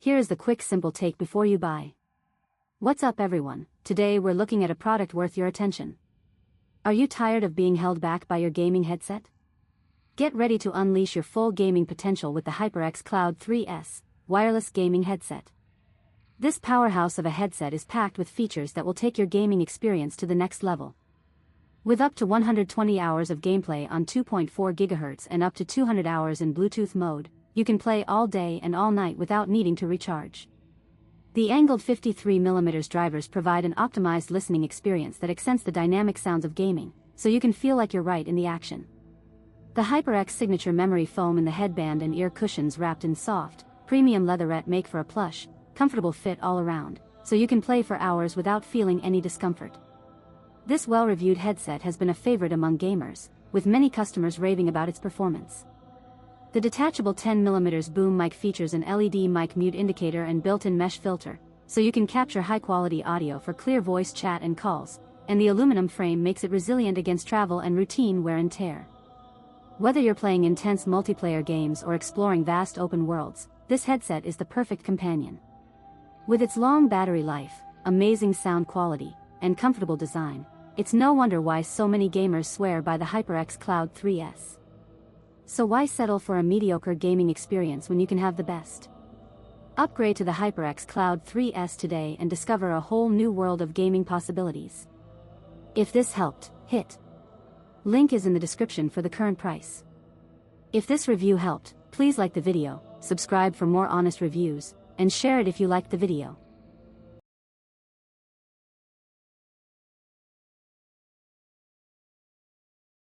Here is the quick simple take before you buy. What's up everyone, today we're looking at a product worth your attention. Are you tired of being held back by your gaming headset? Get ready to unleash your full gaming potential with the HyperX Cloud 3S wireless gaming headset. This powerhouse of a headset is packed with features that will take your gaming experience to the next level. With up to 120 hours of gameplay on 2.4 GHz and up to 200 hours in Bluetooth mode, you can play all day and all night without needing to recharge. The angled 53mm drivers provide an optimized listening experience that accents the dynamic sounds of gaming, so you can feel like you're right in the action. The HyperX signature memory foam in the headband and ear cushions wrapped in soft, premium leatherette make for a plush, comfortable fit all around, so you can play for hours without feeling any discomfort. This well-reviewed headset has been a favorite among gamers, with many customers raving about its performance. The detachable 10mm boom mic features an LED mic mute indicator and built-in mesh filter, so you can capture high-quality audio for clear voice chat and calls, and the aluminum frame makes it resilient against travel and routine wear and tear. Whether you're playing intense multiplayer games or exploring vast open worlds, this headset is the perfect companion. With its long battery life, amazing sound quality, and comfortable design, it's no wonder why so many gamers swear by the HyperX Cloud 3S. So why settle for a mediocre gaming experience when you can have the best? Upgrade to the HyperX Cloud 3S today and discover a whole new world of gaming possibilities. If this helped, hit link is in the description for the current price. If this review helped, please like the video, subscribe for more honest reviews, and share it if you liked the video.